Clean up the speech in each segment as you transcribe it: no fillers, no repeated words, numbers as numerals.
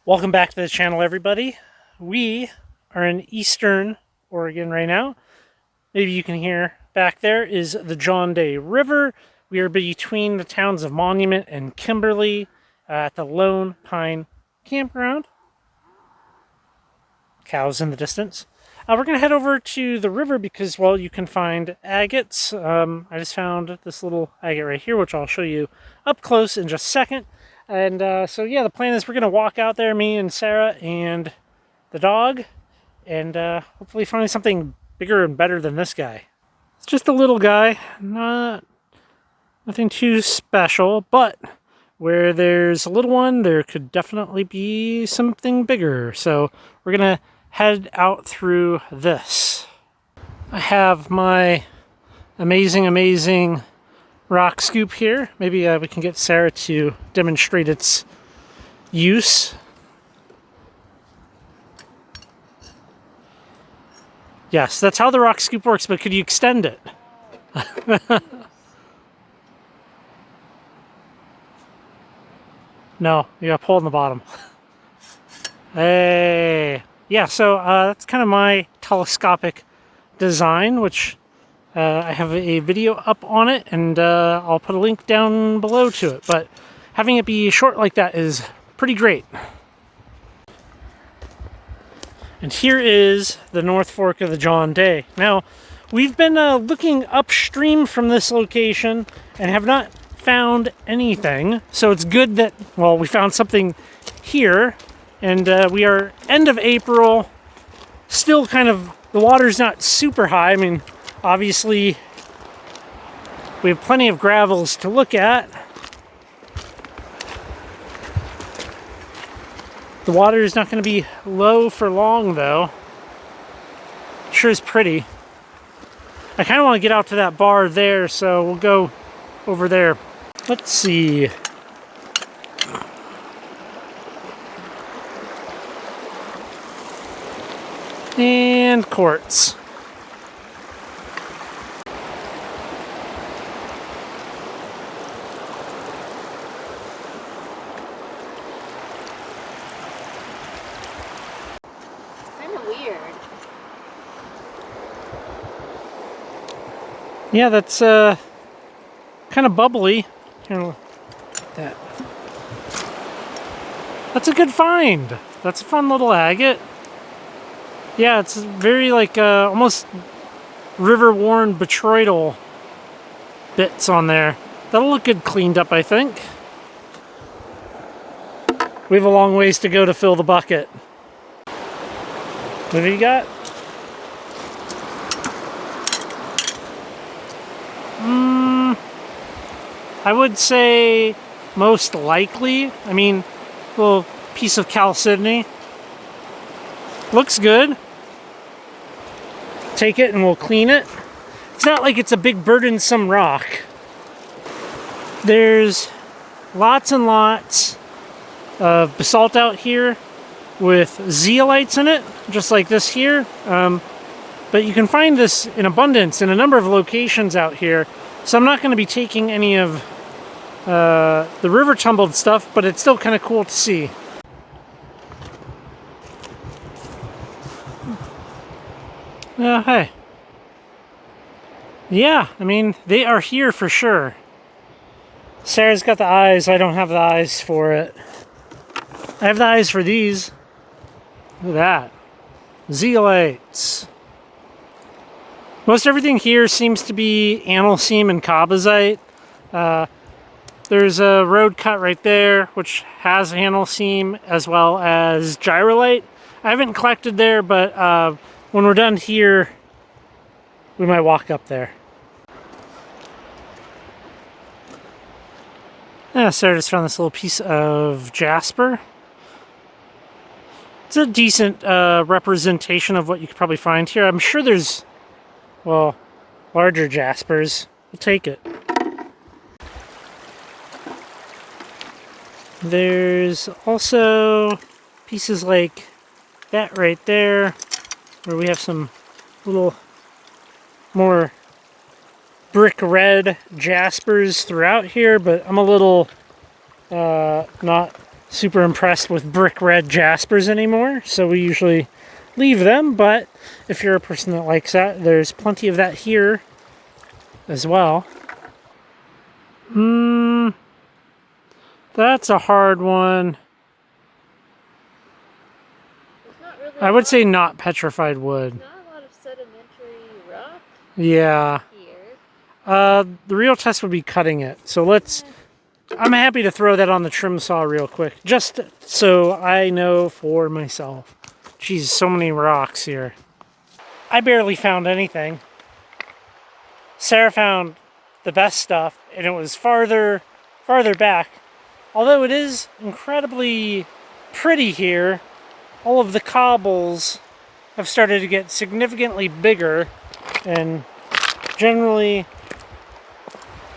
Welcome back to the channel, everybody. We are in eastern Oregon right now. Maybe you can hear back there is the John Day River. We are between the towns of Monument and Kimberly at the Lone Pine Campground. Cows in the distance. We're going to head over to the river because, well, you can find agates. I just found this little agate right here, which I'll show you up close in just a second. And so, yeah, the plan is we're going to walk out there, me and Sarah and the dog, and hopefully find something bigger and better than this guy. It's just a little guy, nothing too special, but where there's a little one, there could definitely be something bigger. So we're going to head out through this. I have my amazing rock scoop here. Maybe we can get Sarah to demonstrate its use. Yes, that's how the rock scoop works, but could you extend it? No, you gotta pull in the bottom. Hey. Yeah, so that's kind of my telescopic design, which I have a video up on it, and I'll put a link down below to it. But having it be short like that is pretty great. And here is the North Fork of the John Day. Now, we've been looking upstream from this location and have not found anything. So it's good that, well, we found something here. And we are end of April. Still kind of, the water's not super high. I mean, obviously, we have plenty of gravels to look at. The water is not going to be low for long, though. Sure is pretty. I kind of want to get out to that bar there, so we'll go over there. Let's see. And quartz. Kind of weird. Yeah, that's kind of bubbly. Here, look at that. That's a good find. That's a fun little agate. Yeah, it's very like almost river-worn botryoidal bits on there. That'll look good cleaned up, I think. We have a long ways to go to fill the bucket. What have you got? I would say most likely. I mean, a little piece of chalcedony. Looks good. Take it and we'll clean it. It's not like it's a big burdensome rock. There's lots and lots of basalt out here with zeolites in it, just like this here. But you can find this in abundance in a number of locations out here. So I'm not going to be taking any of the river tumbled stuff, but it's still kind of cool to see. Hey. Yeah, I mean, they are here for sure. Sarah's got the eyes. I don't have the eyes for it. I have the eyes for these. Look at that. Zeolites. Most everything here seems to be analcime and kabazite. There's a road cut right there, which has analcime as well as gyrolite. I haven't collected there, but when we're done here, we might walk up there. Sarah just found this little piece of jasper. It's a decent representation of what you could probably find here. I'm sure there's, well, larger jaspers. We'll take it. There's also pieces like that right there, where we have some little more brick red jaspers throughout here, but I'm a little not super impressed with brick red jaspers anymore, so we usually leave them, but if you're a person that likes that, there's plenty of that here as well. That's a hard one. Really I would say not petrified wood. Not a lot of sedimentary rock Yeah. here. The real test would be cutting it. So let's... I'm happy to throw that on the trim saw real quick, just so I know for myself. Jeez, so many rocks here. I barely found anything. Sarah found the best stuff, and it was farther back. Although it is incredibly pretty here, all of the cobbles have started to get significantly bigger, and generally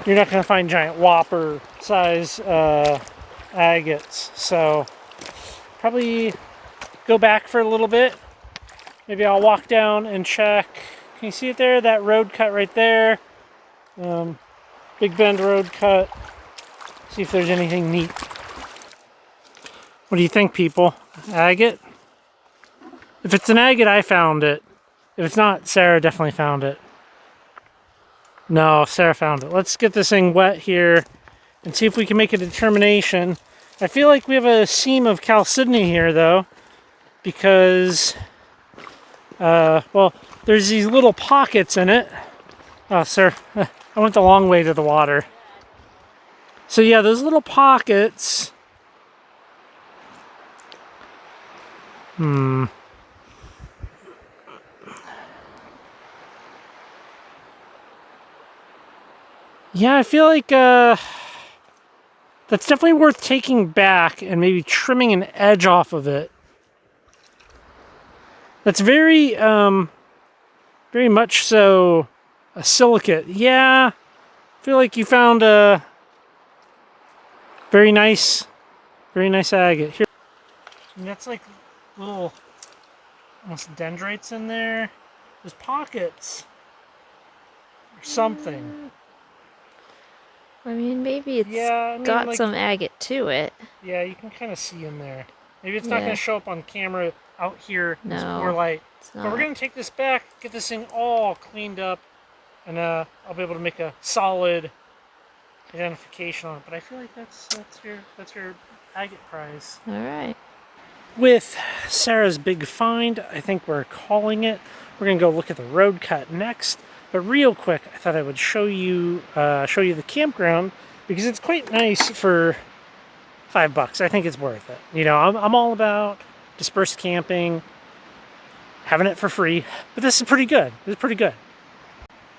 you're not going to find giant whopper size agates. So probably go back for a little bit. Maybe I'll walk down and check. Can you see it there? That road cut right there. Big Bend road cut. See if there's anything neat. What do you think, people? Agate? If it's an agate, I found it. If it's not, Sarah definitely found it. No, Sarah found it. Let's get this thing wet here and see if we can make a determination. I feel like we have a seam of chalcedony here, though, because, well, there's these little pockets in it. Oh, sir, I went the long way to the water. So yeah, those little pockets. Yeah, I feel like that's definitely worth taking back and maybe trimming an edge off of it. That's very much so a silicate. Yeah, I feel like you found a very nice agate here. And that's like little almost dendrites in there. There's pockets or something. I mean, maybe it's got like, some agate to it. Yeah, you can kind of see in there. Maybe it's not going to show up on camera out here in this poor light. But we're going to take this back, get this thing all cleaned up, and I'll be able to make a solid identification on it. But I feel like that's your agate prize. All right. With Sarah's big find, I think we're calling it. We're going to go look at the road cut next. But real quick, I thought I would show you the campground because it's quite nice for $5. I think it's worth it. You know, I'm all about dispersed camping, having it for free, but this is pretty good. This is pretty good.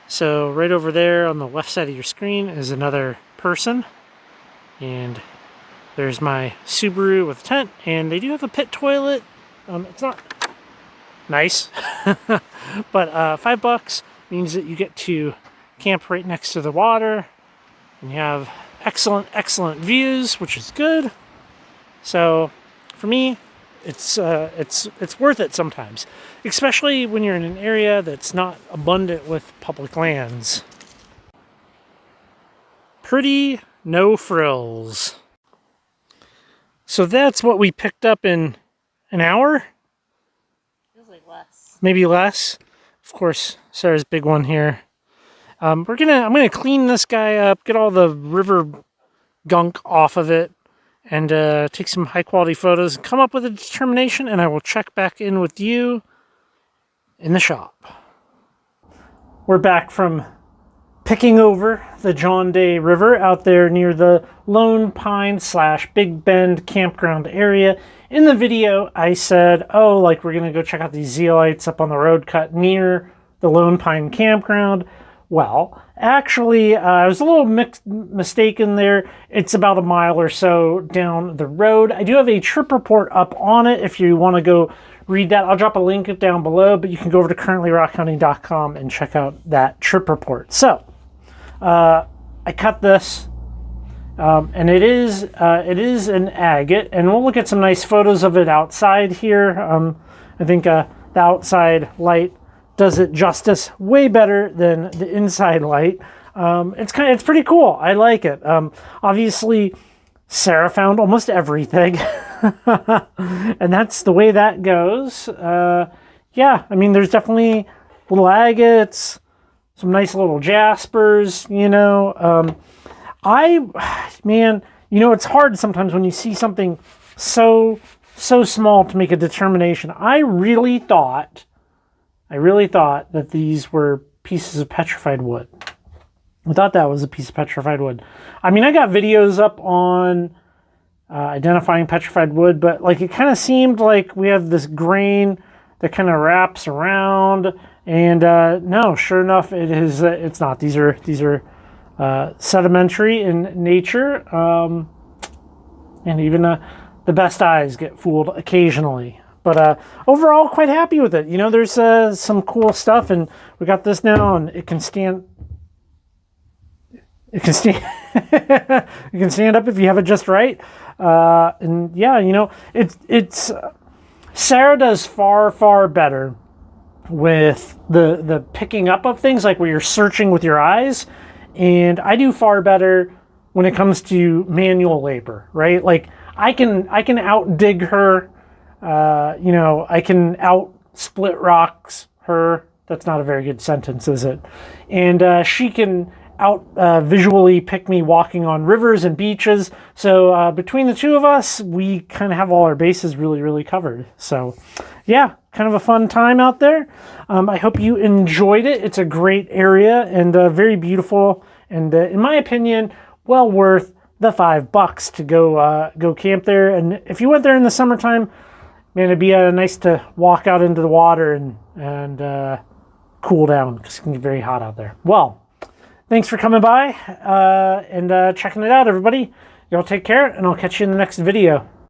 So right over there on the left side of your screen is another person, and there's my Subaru with a tent, and they do have a pit toilet. It's not nice, but $5 means that you get to camp right next to the water, and you have excellent views, which is good. So for me, it's worth it sometimes, especially when you're in an area that's not abundant with public lands. Pretty no frills. So that's what we picked up in an hour? Feels like less. Maybe less. Of course, Sarah's big one here. I'm gonna clean this guy up, get all the river gunk off of it, and take some high quality photos and come up with a determination, and I will check back in with you in the shop. We're back from picking over the John Day River out there near the Lone Pine / Big Bend campground area. In the video, I said, oh, like we're going to go check out these zeolites up on the road cut near the Lone Pine campground. Well, actually, I was a little mistaken there. It's about a mile or so down the road. I do have a trip report up on it if you want to go read that. I'll drop a link down below, but you can go over to currentlyrockhounding.com and check out that trip report. So, I cut this, and it is an agate, and we'll look at some nice photos of it outside here. I think the outside light does it justice way better than the inside light. It's pretty cool. I like it. Obviously, Sara found almost everything. And that's the way that goes. Yeah, I mean, there's definitely little agates, some nice little jaspers, you know. Man, you know, it's hard sometimes when you see something so small to make a determination. I really thought that these were pieces of petrified wood. I thought that was a piece of petrified wood. I mean, I got videos up on identifying petrified wood, but like it kind of seemed like we have this grain that kind of wraps around, and no, sure enough, it is. It's not. These are sedimentary in nature, and even the best eyes get fooled occasionally. But overall, quite happy with it. You know, there's some cool stuff, and we got this now, and it can stand. It can stand. You can stand up if you have it just right. And yeah, you know, it's Sara does far better with the picking up of things, like where you're searching with your eyes, and I do far better when it comes to manual labor, right? Like I can out dig her, you know, I can out split rocks her. That's not a very good sentence, is it? And she can out visually pick me walking on rivers and beaches. So between the two of us, we kind of have all our bases really covered. So yeah, kind of a fun time out there. I hope you enjoyed it. It's a great area and very beautiful. And in my opinion, well worth the $5 to go camp there. And if you went there in the summertime, man, it'd be nice to walk out into the water and cool down, because it can get very hot out there. Well, thanks for coming by and checking it out, everybody. Y'all take care, and I'll catch you in the next video.